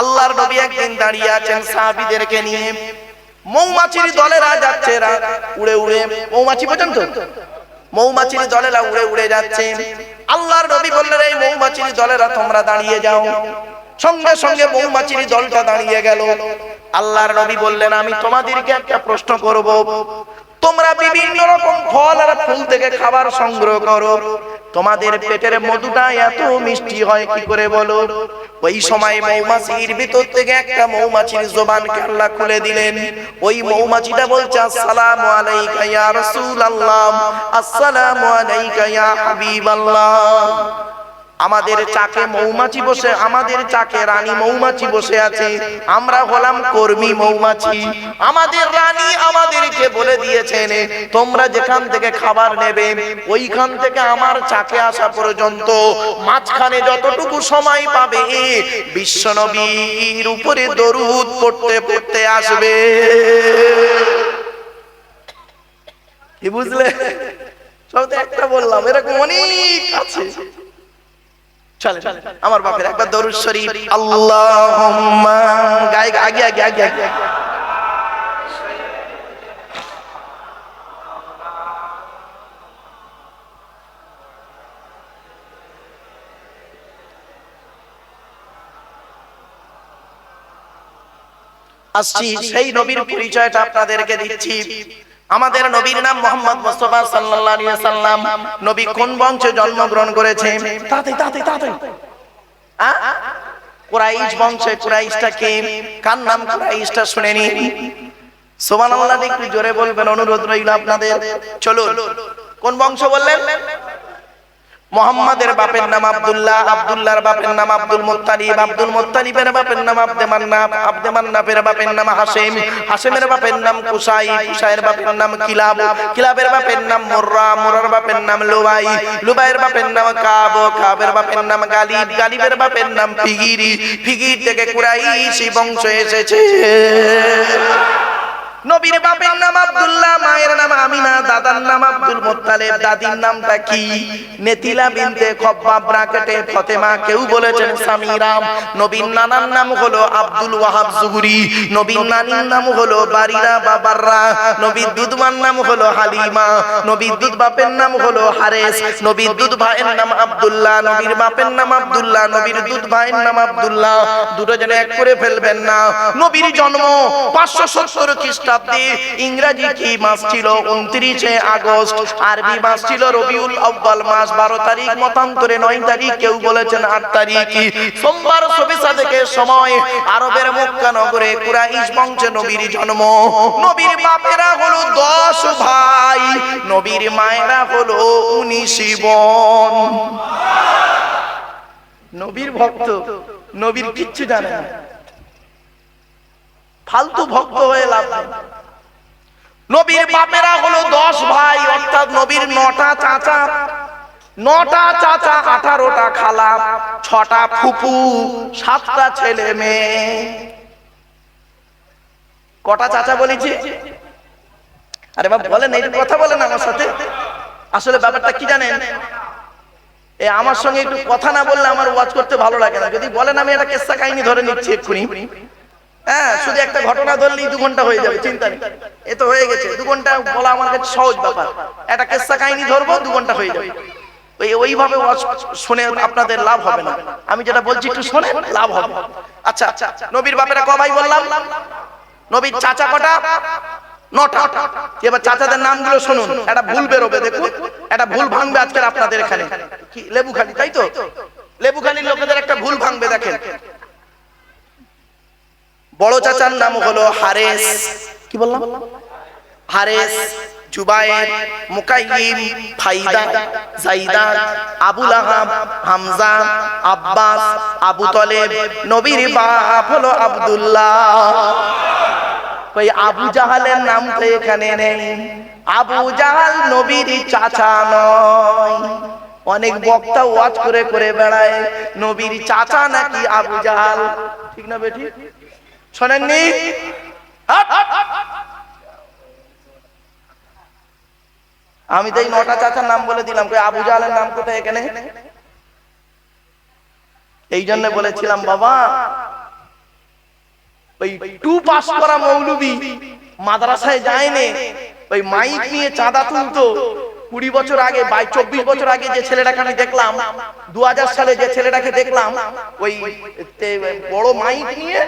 আল্লাহর নবী একদিন দাঁড়িয়ে আছেন সাহাবীদেরকে নিয়ে, মৌমাছির দলেরা যাচ্ছে উড়ে উড়ে, মৌমাছি পর্যন্ত মৌমাছির দলেরা উড়ে উড়ে যাচ্ছে। আল্লাহর নবী বললেন, এই মৌমাছির দলেরা তোমরা দাঁড়িয়ে যাও। সঙ্গে সঙ্গে মৌমাছির দলটা দাঁড়িয়ে গেল। আল্লাহর নবী বললেন, আমি তোমাদেরকে একটা প্রশ্ন করব, তোমরা বিভিন্ন রকম ফল আর ফুল থেকে খাবার সংগ্রহ করো, তোমাদের পেটের মধুটা এত মিষ্টি হয় কি করে বলো? ওই সময় মৌমাছির ভিতর থেকে একটা মৌমাছির জবানকে আল্লাহ খুলে দিলেন। ওই মৌমাছিটা বলছে, আসসালামু আলাইকা ইয়া রাসূলুল্লাহ, আসসালামু আলাইকা ইয়া হাবিবাল্লাহ। আমাদের চাকে মৌমাছি বসে, আমাদের চাকে রানী মৌমাছি বসে আছে, আমরা হলাম কর্মী মৌমাছি। আমাদের রানী আমাদেরকে বলে দিয়েছেন, তোমরা যেখান থেকে খাবার নেবে ওইখান থেকে আমার চাকে আসা পর্যন্ত মাঝখানে যতটুকু সময় পাবে বিশ্বনবীর উপরে দরুদ পড়তে পড়তে আসবে। কি বুঝলে? সব তো একটা বললাম, এরকম অনেক আছে। চলে আমার বাপের একবার দরুদ শরীফ, আল্লাহুম্মা গায়ে আগে আগে আগে আগে। আসছি সেই নবীর পরিচয়টা আপনাদেরকে দিচ্ছি। আমাদের নবীর নাম মুহাম্মদ মুস্তাফা সাল্লাল্লাহু আলাইহি ওয়াসাল্লাম। নবী কোন বংশে জন্মগ্রহণ করেছে? তাতে কুরাইশ বংশে। কুরাইশটা কে? কার নাম কুরাইশটা শুনে নিন। সুবহানাল্লাহ একটু জোরে বলবেন, অনুরোধ রইল আপনাদের। চলুন, কোন বংশ বললেন? মুহাম্মাদের বাপের নাম আব্দুল্লাহ, আব্দুল্লাহর বাপের নাম আব্দুল মুত্তালিব, আব্দুল মুত্তালিবের বাপের নাম আব্দে মান্নাফ, আব্দে মান্নাফের বাপের নাম হাশিম, হাশিমের বাপের নাম কুসাই, কুসাইয়ের বাপের নাম কিলাব, কিলাবের বাপের নাম মুররা, মুররার বাপের নাম লুবাই, লুবাইয়ের বাপের নাম কাব, কাবের বাপের নাম গালিব, গালিবের বাপের নাম ফিগিরি, ফিগির থেকে কুরাইশি বংশ এসেছে। নবীর বাপের নাম আব্দুল্লাহ, মায়ের নাম আমিনা, দাদার নাম আব্দুল মুত্তালিব, দাদির নামটা কি? নেতিলা বিনতে খব্বাব ব্রাকেটে ফাতেমা, কেউ বলেছেন সামিরা। নবীর নানার নাম হলো আব্দুল ওয়াহাব জুহরি, নবীর নানির নাম হলো বারিরা বা বাররা, নবীর দুধমার নাম হলো হালিমা, নবীর দুধ বাপের নাম হলো হারেস, নবীর দুধ ভাইয়ের নাম আব্দুল্লাহ, নবীর বাপের নাম আব্দুল্লাহ, নবীর দুধ ভাইয়ের নাম আব্দুল্লাহ। দুটো জনে এক করে ফেলবেন না। নবীর জন্ম 570 খ্রিস্টাব্দে। ইংরেজি কি মাস ছিল? 29 আগস্ট। আরবি মাস ছিল রবিউল আউয়াল মাস, 12 তারিখ, মতান্তরে 9 তারিখ, কেউ বলেছেন 8 তারিখ। সোমবার সবিসা থেকে সময় আরবের মক্কা নগরে কুরাইশ বংশে নবীর জন্ম। নবীর বাপেরা হলো 10 ভাই, নবীর মায়েরা হলো 19 বোন। নবীর ভক্ত, নবীর কিচ্ছু জানে না, ফালতু ভক্ত হয়ে লাভ নেই। নবীর বাপেরা হলো 10 ভাই, অর্থাৎ নবীর 9টা চাচা, 9টা চাচা, 18টা খালা, 6টা ফুফু, 7টা ছেলে মেয়ে। কটা চাচা বলেছি? আরে বাবা বলেন, এই কথা বলেন আমার সাথে। আসলে ব্যাপারটা কি জানেন, আমার সঙ্গে একটু কথা না বললে আমার ওয়াজ করতে ভালো লাগে না। যদি বলেন আমি একটা কিস্সা কাহিনী ধরে নিচ্ছি এক্ষুনি, হ্যাঁ, শুধু একটা ঘটনা ধরলেই 2 ঘন্টা হয়ে যাবে, চিন্তা নেই। এ তো হয়ে গেছে, 2 ঘন্টা বলা আমার কাছে সহজ ব্যাপার। একটা কিস্সা কাহিনী ধরবো, 2 ঘন্টা হয়ে যাবে। ওইভাবে শুনে আপনাদের লাভ হবে না। আমি যেটা বলছি একটু শুনে লাভ হবে। আচ্ছা, নবীর বাপেরা ক ভাই বললাম? নবীর চাচা কটা? 9টা। এবার চাচাদের নামগুলো শুনুন, একটা ভুল বেরোবে, দেখুন একটা ভুল ভাঙবে আজকের আপনাদের এখানে। কি লেবুখালি, তাই তো? লেবুখালির লোকেদের একটা ভুল ভাঙবে, দেখেন। বড় চাচার নাম হলো হারেস, কি বললাম? হারেস, জুবায়ের, মুকাইয়িম, ফাইদা, জাইদা, আবু লাহাব, হামজা, আব্বাস, আবু তালেব। নবীর বাপ হলো আব্দুল্লাহ। কই আবু জাহালের নাম তো এখানে নেই। আবু জাহাল নবীর চাচা নয়। অনেক বক্তা ওয়াজ করে করে বেড়ায় নবীর চাচা নাকি আবু জাহাল, ঠিক না বেটি? শোনেননি? আমি তো এই 9টা চাচার নাম বলে দিলাম, আবু জাহালের নাম কোথায় এখানে? এই জন্য বলেছিলাম বাবা, ওই 2 পাস করা মৌলবি মাদ্রাসায় যায়নি, ওই মাইক নিয়ে চাঁদা তুলতো। 20 বছর আগে 24 বছর আগে যে ছেলেটাকে আমি দেখলাম, 2000 সালে যে ছেলেটাকে দেখলাম, ওই বড় মাইক নিয়ে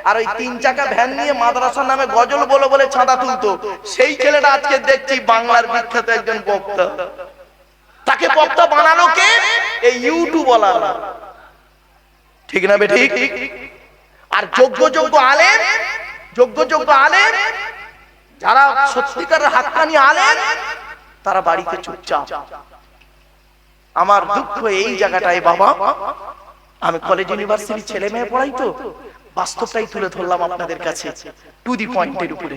আর ওই 3 চাকা ভ্যান নিয়ে মাদ্রাসার নামে গজল বলে বলে চাঁদা তুলতো। সেই ছেলেটা আজকে দেখছি বাংলার বিখ্যাত একজন বক্তা। তাকে বক্তা বানালো কে? এই ইউটিউবওয়ালা। ঠিক না বে ঠিক? আর যোগ্য যোগ্য আলেম, যারা সত্যিকারের হাক্কানি আলেম, তারা বাড়িতে চুপচাপ। আমার দুঃখ এই জায়গাটায় বাবা, আমি কলেজ ইউনিভার্সিটির ছেলে মেয়ে পড়াই তো, বাস্তবটাই তুলে ধরলাম আপনাদের কাছে, টু দি পয়েন্টের উপরে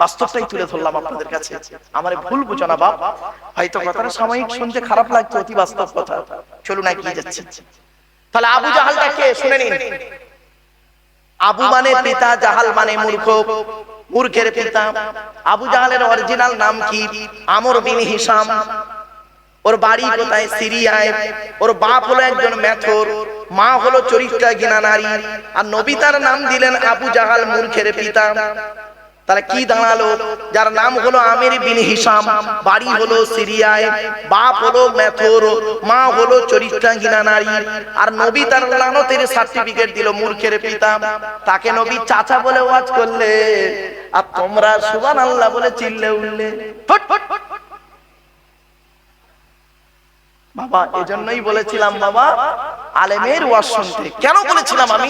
বাস্তবটাই তুলে ধরলাম আপনাদের কাছে। আমারে ভুল বুঝো না বাপ, হয়তো কথাটা সাময়িক শুনতে খারাপ লাগতো, অতি বাস্তব কথা। চলুন এগিয়ে যাচ্ছি। তাহলে আবু জাহালটা কে শুনে নিন। আবু মানে পিতা, জাহাল মানে মূর্খ, মূর্খের পিতা। আবু জাহালের অরিজিনাল নাম কি? আমর বিন হিশাম। ওর বাড়ি কোথায়? সিরিয়ায়। ওর বাপ হলো একজন মেথর, মা হলো চরিত্রহীনা নারী, আর নবী তার নাম দিলেন আবু জাহাল, মূর্খের পিতা। তাহলে কি দাঁড়ালো? যার নাম হলো আমির বিন হিশাম, বাড়ি হলো সিরিয়ায়, বাপ হলো মেথর, মা হলো চরিত্রহীনা নারী, আর নবী তার লানতের সার্টিফিকেট দিল মূর্খের পিতা। তাকে নবী চাচা বলে ওয়াজ করলে, আর তোমরা সুবহানাল্লাহ বলে চিল্লে উঠলে। বাবা এজন্যই বলেছিলাম বাবা, আলেমের ওয়াজ শুনতে। কেন বলেছিলাম আমি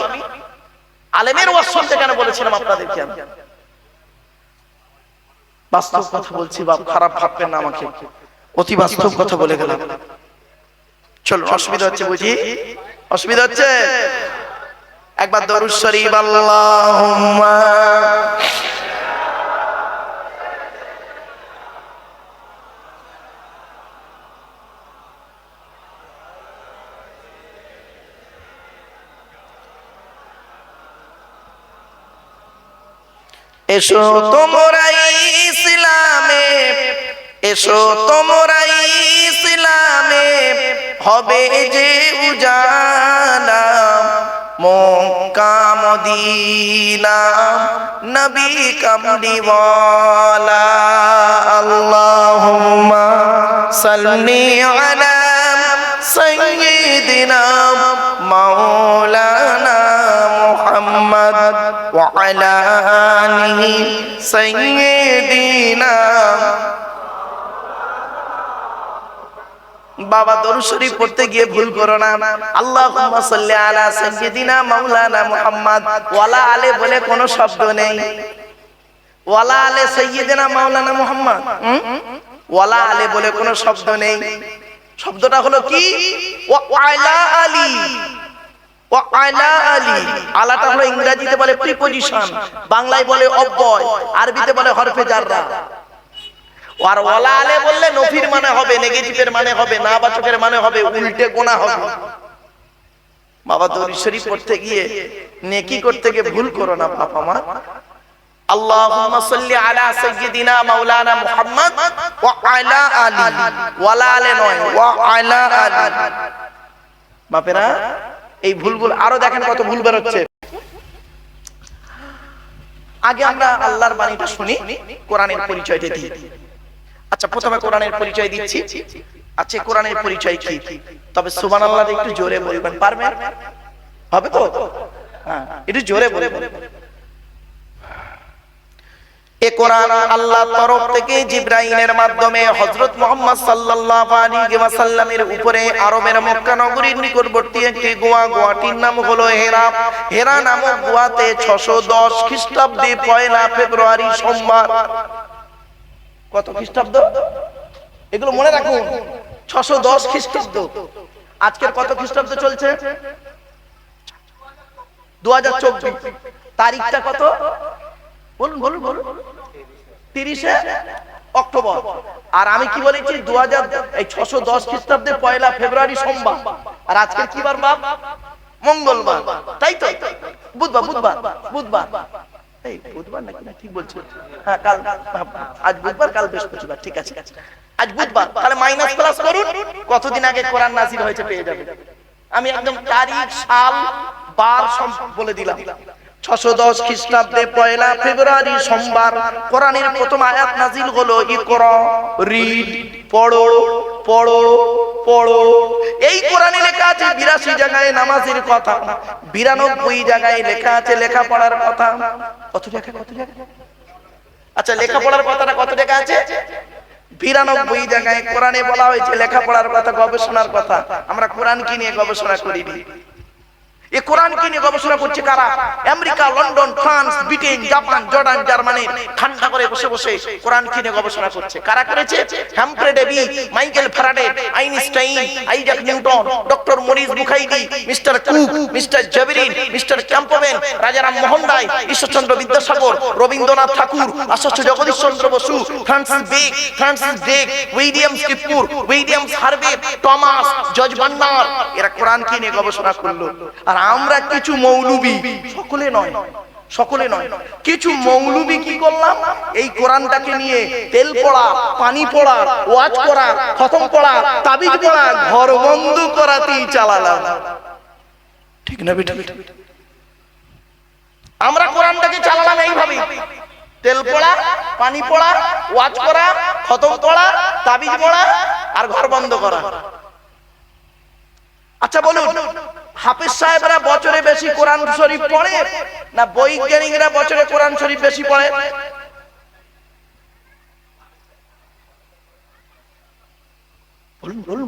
আলেমের ওয়াজ শুনতে? কেন বলেছিলাম আপনাদেরকে? আমি বাস্তব কথা বলছি বাপ, খারাপ ভাববেন না আমাকে, অতি বাস্তব কথা বলে গেলাম। চলো, অসুবিধা হচ্ছে বুঝি? অসুবিধা হচ্ছে? একবার দরুদ শরীফ আল্লাহুম্মা। এসো তোমরা ইসলামে, এসো তোমরা ইসলামে, হবে যে উজালা, মক্কা মদিনা নবী কামলিওয়ালা। আল্লাহুম্মা সাল্লি আলা সাইয়্যিদিনা মাওলানা মুহাম্মদ ওয়া আলা আলিহি সাইয়্যিদিনা। বাবা দরুদ শরীফ পড়তে গিয়ে ভুল করো না। আল্লাহুম্মা সাল্লি আলা সাইয়্যিদিনা মাওলানা মুহাম্মদ, ওয়ালা আলে বলে কোনো শব্দ নেই। ওয়ালা আলে সাইয়্যিদিনা মাওলানা মুহাম্মদ, ওয়ালা আলে বলে কোনো শব্দ নেই। শব্দটা হলো কি? ওয়া আলা আলি, ওয়া আলা আলি। আলাটা হলো ইংরেজিতে বলে প্রিপজিশন, বাংলায় বলে অব্যয়, আরবিতে বলে হরফে জাররা। আর ওয়ালা আলে বললে নফির মানে হবে, নেগেটিভের মানে হবে, নাবাচকের মানে হবে, উল্টে গোনা হবে। বাবা দরুদ শরীফ পড়তে গিয়ে, নেকি করতে গিয়ে ভুল করো না বাপ আমার। আল্লাহুম্মা সাল্লি আলা সাইয়্যিদিনা মাওলানা মুহাম্মদ ওয়া আলা আলি, ওয়ালা আলে নয়, ওয়া আলা আলি। বাপেরা এই ভুলগুলো আরো দেখেন কত ভুল বের হচ্ছে। আগে আমরা আল্লাহর বাণীটা শুনি, কোরআনের পরিচয়টা দিই। আচ্ছা প্রথমে কোরআনের পরিচয় দিচ্ছি। আচ্ছা কোরআনের পরিচয় কি? তবে সুবহানাল্লাহ একটু জোরে বলবেন, পারবেন? হবে তো? হ্যাঁ একটু জোরে বলবেন। এ কোরআন আল্লাহর তরফ থেকে জিবরাইলের মাধ্যমে হযরত মুহাম্মদ সাল্লাল্লাহু আলাইহি ওয়াসাল্লামের উপরে আরবের মক্কা নগরীর নিকটবর্তী একটি গোয়াটির নাম হলো হেরা। হেরা নামক গোয়াতে 610 খ্রিস্টাব্দে 1 ফেব্রুয়ারি সোমবার। কত খ্রিস্টাব্দ? এগুলো মনে রাখুন, 610 খ্রিস্টাব্দ। আজকের কত খ্রিস্টাব্দ চলছে? 2024। তারিখটা কত বলুন বলুন বলুন? 30 অক্টোবর। আর আমি কি বলেছি? 610 খ্রিস্টাব্দে 1 ফেব্রুয়ারি সোমবার। আর আজকে কি বার বাপ? মঙ্গলবার, তাই তো? বুধবার বুধবার বুধবার এই বুধবার নাকি না ঠিক বলছো? হ্যাঁ কাল, আজ বুধবার কাল বৃহস্পতিবার, ঠিক আছে আজ বুধবার। তাহলে মাইনাস প্লাস করুন, কতদিন আগে কোরআন নাযিল হয়েছে পেয়ে যাবেন। আমি একদম তারিখ, সাল, বার সব বলে দিলাম। 610 খ্রিস্টাব্দে 1 ফেব্রুয়ারি সোমবার কোরআনের প্রথম আয়াত নাজিল হলো, ইকরা, রিড, পড়ো পড়ো পড়ো। এই কোরআনে লেখা আছে 82 জায়গায় নামাজের কথা, 92 জায়গায় লেখা আছে লেখাপড়ার কথা। কত জায়গা? আচ্ছা, লেখাপড়ার কথাটা কত জায়গা আছে? 92 জায়গায় কোরআনে বলা হয়েছে লেখাপড়ার কথা, গবেষণার কথা। আমরা কোরআন কি নিয়ে গবেষণা করিনি? এই কোরআন কি নিয়ে গবেষণা করছে কারা? America, London, France, Britain, Japan, Jordan, Germany ঠান্ডা করে বসে বসে কোরআন কি নিয়ে গবেষণা করছে। কারা করেছে? Humphry Davy, Michael Faraday, Einstein, Isaac Newton, doctor Maurice Bucaille, mister Cook, mister জেভেরিন, mister Campbell, Rajaram Mohan Roy, Ishwarchandra Vidyasagar, Rabindranath Tagore, Acharya Jagadish Chandra Bose, Francis Drake, William স্কিপুর, Williams Harvey, Thomas, George Bernard, এরা কোরআন কি নিয়ে গবেষণা করলো। আর আমরা কিছু মৌলবি, সকলে নয়, কিছু মৌলবি কি করলাম? এই কোরআনটাকে নিয়ে তেল পড়া, পানি পড়া, ওয়াজ করা, খতম পড়া, তাবিজ পড়া, ঘর বন্ধ করাতেই চালালাম। ঠিক না বেটা? আমরা কোরআনটাকে চালালাম এইভাবে, তেল পড়া, পানি পড়া, ওয়াজ করা, খতম পড়া, তাবিজ পড়া আর ঘর বন্ধ করা। আচ্ছা বলুন, হাফেজ সাহেবরা বছরে বেশি কোরআন শরীফ পড়ে না বৈজ্ঞানিকরা বছরে কোরআন শরীফ বেশি পড়ে?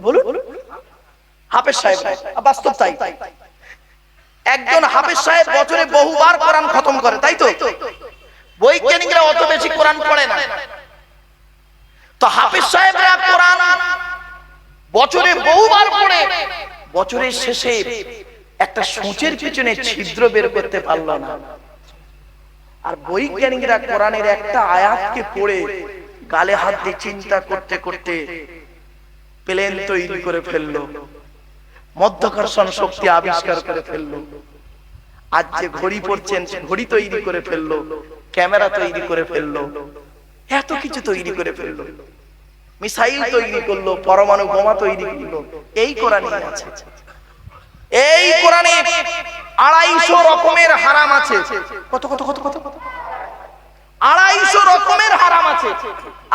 বলুন। হাফেজ সাহেব, বাস্তব তাই। একজন হাফেজ সাহেব বছরে বহুবার কোরআন খতম করে, তাই তো? বৈজ্ঞানিকরা অত বেশি কোরআন পড়ে না। তো হাফেজ সাহেবরা কোরআন বছরে বহুবার পড়ে, বছরের শেষে একটা সূচের পিছনে ছিদ্র বের করতে পারলো না। আর বৈজ্ঞানিকরা কোরআনের একটা আয়াতকে পড়ে গালে হাত দিয়ে চিন্তা করতে করতে প্লেন তৈরি করে ফেললো, মধ্যাকর্ষণ শক্তি আবিষ্কার করে ফেললো। আজ যে ঘড়ি পড়ছেন, ঘড়ি তৈরি করে ফেললো, ক্যামেরা তৈরি করে ফেললো, এত কিছু তৈরি করে ফেললো, মিসাইল তৈরি করলো, পরমাণু বোমা তৈরি করলো। এই কোরআনে আছে। এই কোরআনে 250 রকমের হারাম আছে। কত 250 রকমের হারাম আছে।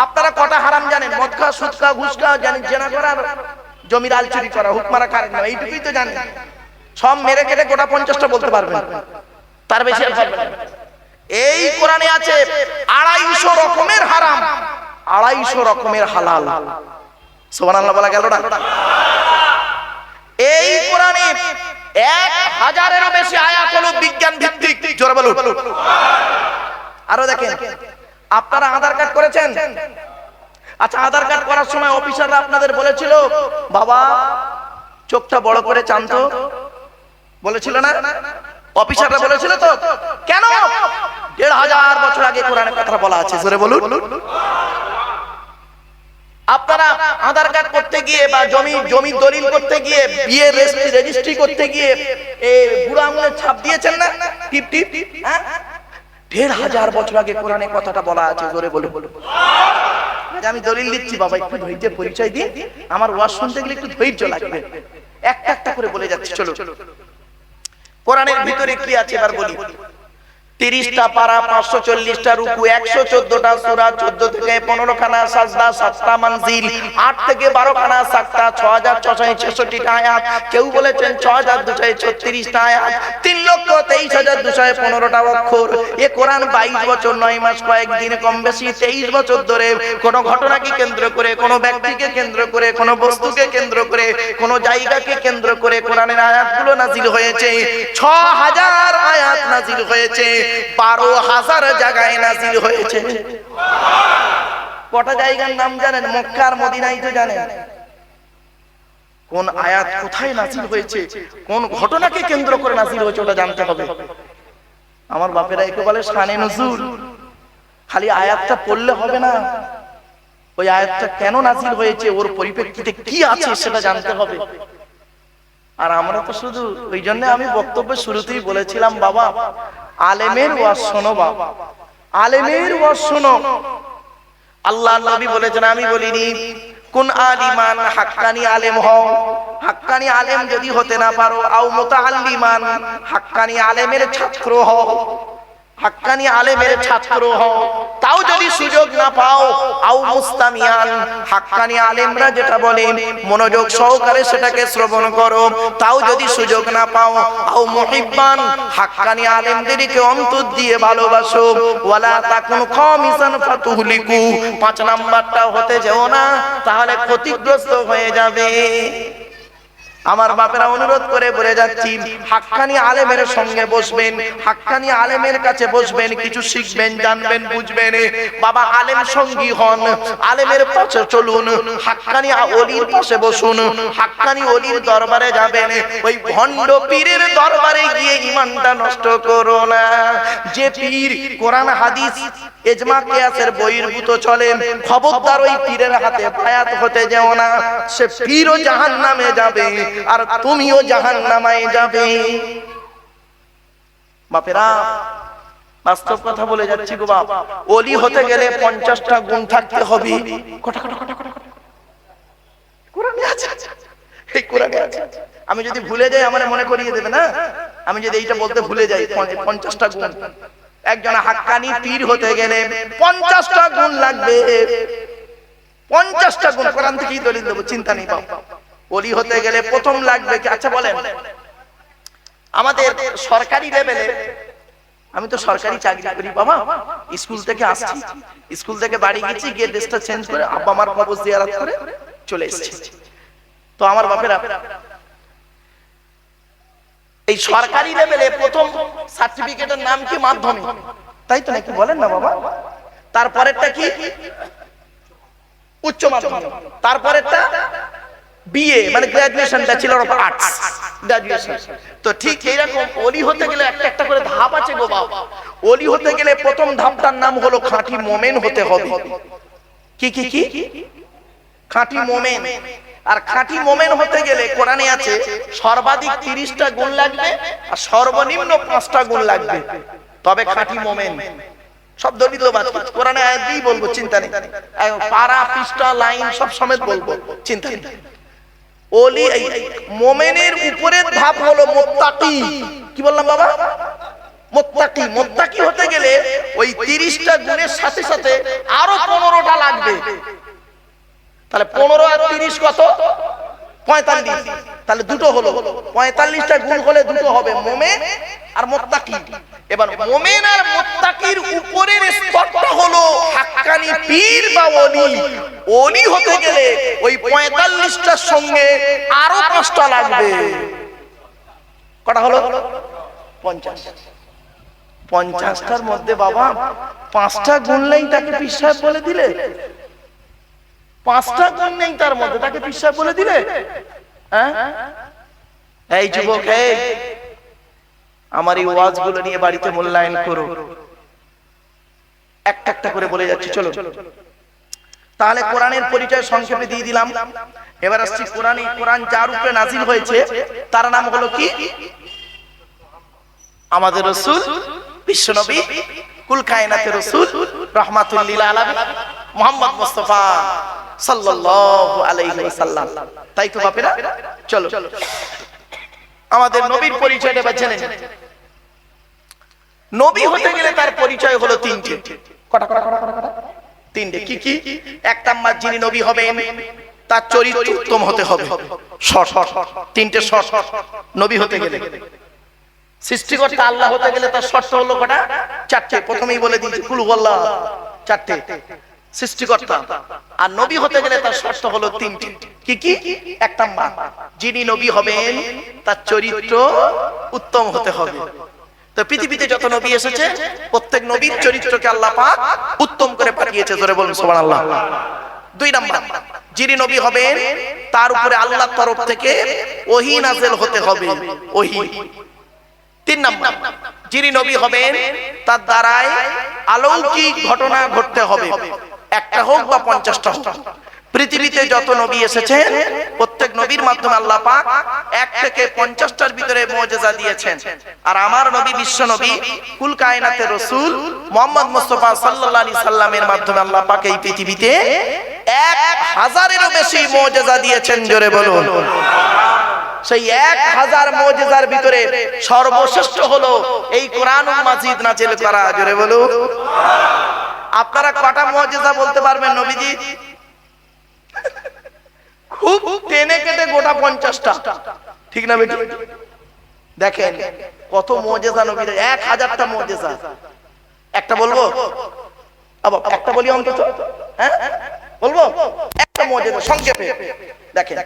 আপনারা কটা হারাম জানেন? মদ খাওয়া, সুদ খাওয়া, ঘুষ খাওয়া, জানেন জেনা করা, জমির আল চুরি করা, হুক মারা, কারেন্ট নেওয়া, এইটুকুই তো জানেন। সব মেরে কেটে গোটা 50টা বলতে পারবেন, তার বেশি আর পারবেন না। এই কোরআনে আছে 250 রকমের হারাম, 250 রকমের হালাল। সুবহানাল্লাহ বলা গেল না? এই কোরআনে 1000-এরও বেশি আয়াত হলো বিজ্ঞান ভিত্তিক। জোরে বলুন। আরো দেখেন, আপনারা আধার কার্ড করেছেন? আচ্ছা, আধার কার্ড করার সময় অফিসাররা আপনাদের বলেছিল বাবা চোখটা বড় করে চান তো? বলেছিল না? অফিসাররা বলেছিল তো? কেন? 1500 বছর আগে কোরআনে কথা বলা আছে। জোরে বলুন। আপনারা আধার কার্ড করতে গিয়ে বা জমি দলিল করতে গিয়ে, বিয়ে রেজিস্ট্রি করতে গিয়ে এই বুড়ো আঙুলের ছাপ দিয়েছেন না? টিপ টিপ। হ্যাঁ, 1500 বছর আগে কোরআনে কথাটা বলা আছে। জোরে বলুন। আমি দলিল দিচ্ছি বাবা, একটু ধৈর্যের পরিচয় দিন। আমার ওয়াজ শুনতে গেলে একটু ধৈর্য লাগবে। একটা একটা করে বলে যাচ্ছি, চলো। কোরআনের ভিতরে কি আছে এবার বলি। 30টা পারা, 540টা রুকু, 114টা সূরা, 14 থেকে 15 খানা সাজদা, 7টা মানজিল, 8 থেকে 12 খানা সাকতা, 6666টা আয়াত। কেউ বলেছেন 6236টা আয়াত, 3,23,215টা অক্ষর। এই কোরআন 22 বছর 9 মাস কয়েকদিন কম বেশি 23 বছর ধরে কোন ঘটনাকে কেন্দ্র করে, কোন ব্যক্তিকে কেন্দ্র করে, কোন বস্তুকে কেন্দ্র করে, কোন জায়গাকে কেন্দ্র করে কোরআনের আয়াতগুলো নাজিল হয়েছে। 6000 আয়াত নাজিল হয়েছে, 12,000 জায়গায় নাজিল হয়েছে। কটা জায়গার নাম জানেন? মক্কা আর মদিনায় তো জানেন। কোন আয়াত কোথায় নাজিল হয়েছে, কোন ঘটনাকে কেন্দ্র করে নাজিল হয়েছে, ওটা জানতে হবে। আমার বাপেরা একে বলে শানে নুজুল। খালি আয়াতটা পড়লে হবে না, ওই আয়াতটা কেন নাজিল হয়েছে, ওর পরিপ্রেক্ষিতে কি আছে সেটা জানতে হবে। আর আমরা তো শুধু ওই জন্য আমি বক্তব্যের শুরুতেই বলেছিলাম বাবা আলেমের ওয়াজ শোনো, বাবা আলেমের ওয়াজ শোনো। আল্লাহ নবী বলেছেন, আমি বলিনি, কোন আলিমান, হাক্কানি আলেম হও। হাক্কানি আলেম যদি হতে না পারো, আও মুতাআল্লিমান, হাক্কানি আলেমের ছাত্র হও। হাক্কানি আলেমের ছাত্র হও, তাও যদি সুযোগ না পাও, আও মুস্তামিয়ান, হাক্কানি আলেমরা যেটা বলে মনোযোগ সহকারে সেটাকে শ্রবণ করো, তাও যদি সুযোগ না পাও, আও মুহিব্বান, হাক্কানি আলেমদেরকে অন্তর দিয়ে ভালোবাসো। ওয়ালা তাকুন খামিসান ফাতুহলিকু, 5 নাম্বারটা হতে যেও না, তাহলে ক্ষতিগ্রস্ত হয়ে যাবে। আমার বাপেরা অনুরোধ করে বলে যাচ্ছি, হাক্কানি আলেমের সঙ্গে বসবেন, হাক্কানি আলেমের কাছে বসবেন, কিছু শিখবেন, জানবেন, বুঝবেন। বাবা আলেম সঙ্গী হন, আলেমের পাশে চলুন, হাক্কানি ওলির পাশে বসুন, হাক্কানি ওলির দরবারে যাবেন। ওই ভণ্ড পীরের দরবারে গিয়ে ঈমানটা নষ্ট করো না। যে পীর কোরআন হাদিস ইজমা কিয়াসের বহির্ভূত চলে, খবরদার ওই পীরের হাতে বায়াত হতে যেও না। সে পীরও জাহান্নামে যাবে আর তুমিও জাহান্নামায় যাবে। বাপেরা বাস্তব কথা বলে যাচ্ছি গো বাপ। ওলি হতে গেলে 50টা গুণ থাকতে হবে। কটা কটা কটা কটা কোরআনে আছে, এই কোরআনে আছে। আমি যদি ভুলে যাই আমার মনে করিয়ে দেবে না। আমি যদি এইটা বলতে ভুলে যাই, 50টা গুণ। একজন হাক্কানি পীর হতে গেলে 50টা গুণ লাগবে। 50টা গুণ কোরআন থেকেই দলিল দেব, চিন্তা নেই বাবা। ওলি হতে গেলে প্রথম লাগবে কি? আচ্ছা বলেন, আমাদের সরকারি লেভেলে, আমি তো সরকারি চাকরি করি বাবা, স্কুল থেকে আসছি, স্কুল থেকে বাড়ি গেছি, গিয়ে ড্রেসটা চেঞ্জ করে আব্বা আমার কবর জিয়ারত করে চলে এসেছি। তো আমার বাপেরা, এই সরকারি লেভেলে প্রথম সার্টিফিকেটের নাম কি? মাধ্যমিক, তাই তো নাকি? বলেন না বাবা। তারপরেরটা কি? উচ্চ মাধ্যমিক। তারপরেরটা বিএ, মানে graduation, bachelor of arts, graduation. তো ঠিক এইরকম ওলি হতে গেলে একটা একটা করে ধাপ আছে গো বাবা। ওলি হতে গেলে প্রথম ধাপটার নাম হলো খাঁটি মোমেন হতে হবে। কি কি কি? খাঁটি মোমেন। আর খাঁটি মোমেন হতে গেলে কোরআনে আছে সর্বাধিক 30টা গুণ লাগবে আর সর্বনিম্ন 5টা গুণ লাগবে, তবে খাঁটি মোমেন। সব দলিল বাদ কোরআনে আয়াত দিয়েই বলবো, চিন্তা নেই। পারা, পৃষ্ঠা, লাইন সব সমেত বলবো, চিন্তা নেই। ওলি মোমেনের উপরের ধাপ হলো মুত্তাকি। কি বললাম বাবা? মুত্তাকি। মুত্তাকি হতে গেলে ওই 30টা গুণের সাথে সাথে আরো 15টা লাগবে। তাহলে 15 আর 30 কত? 45। তাহলে দুটো হলো, 45টা গুণ হলে দুটো হবে, মোমেন আর মুত্তাকি। এবার মোমেন আর মুত্তাকির উপরের স্তরটা হলো হাক্কানি পীর বা ওলি। ওলি হতে গেলে ওই 45টার সঙ্গে আরো 5টা লাগবে। কটা হলো? 50। 50টার মধ্যে বাবা 5টা গুণলেই তাকে পীর সাহেব বলে দিলে? 5টা গুণ নেই তার মধ্যে, তাকে পীর সাহেব বলে দিলে? হ্যাঁ, এই যুবক, আমার এই ওয়াজগুলো নিয়ে বাড়িতে মূল্যায়ন করো। একটা একটা করে বলে যাচ্ছি, চলো। তাহলে কোরআনের পরিচয় সংক্ষেপে দিয়ে দিলাম। এবার আসছি কোরআন যার উপরে নাজিল হয়েছে তার নাম হলো কি? আমাদের রাসূল, বিশ্বনবী, কুল কায়নাতের রাসূল, রাহমাতুল লিল আলামিন, মুহাম্মদ মুস্তাফা সাল্লাল্লাহু আলাইহি ওয়াসাল্লাম। তাই তো বাপেরা, চলো আমাদের নবীর পরিচয়টা জেনে নিন। নবী হতে গেলে তার পরিচয় হলো 3টে। কটা কটা কটা কটা? 3টে। কি কি? এক নাম্বার, যিনি নবী হবেন তার চরিত্র উত্তম হতে হবে। শর্ট, 3টে শর্ট নবী হতে গেলে। সৃষ্টিকর্তা আল্লাহ হতে গেলে তার শর্ত হলো কটা? 4টে। প্রথমেই বলে দিয়েছি, কুল হুয়াল্লাহ 4টে সৃষ্টিকর্তা। আর নবী হতে গেলে তার শর্ত হলো 3টে। কি কি? এক নাম্বার, যিনি নবী হবেন তার চরিত্র উত্তম হতে হবে। তো পৃথিবীতে যত নবী এসেছে প্রত্যেক নবীর চরিত্রকে আল্লাহ পাক উত্তম করে পাঠিয়েছে। জোরে বলুন সুবহানাল্লাহ। 2 নাম্বার, যিনি নবী হবেন তার উপরে আল্লাহর তরফ থেকে ওহী নাযিল হতে হবে, ওহী। 3 নাম্বার, যিনি নবী হবেন তার দ্বারাই অলৌকিক ঘটনা ঘটতে হবে, একটা হোক বা 50টা হোক। পৃথিবীতে যত নবী এসেছেন প্রত্যেক নবীর মাধ্যমে আল্লাহ পাক 1 থেকে 50টার ভিতরে মুজিজা দিয়েছেন। আর আমার নবী, বিশ্ব নবী, কুল কায়নাতের রাসূল মুহাম্মদ মুস্তাফা সাল্লাল্লাহু আলাইহি সাল্লামের মাধ্যমে আল্লাহ পাক এই পৃথিবীতে 1000-এরও বেশি মুজিজা দিয়েছেন, জোরে বলুন। সেই 1000 মুজিজার ভিতরে সর্বশ্রেষ্ঠ হলো এই কোরআনুল মাজিদ নাযিল করা, জোরে বলুন। আপনারা কটা মুজিজা বলতে পারবেন নবীজি? খুব টেনে কেটে গোটা 50টা, ঠিক না বেটি? দেখেন কত মুজিজা নবীর, 1000টা মুজিজা। একটা বলবো, একটা বলি অন্তত, হ্যাঁ বলবো একটা মুজিজা সংক্ষেপে। দেখেন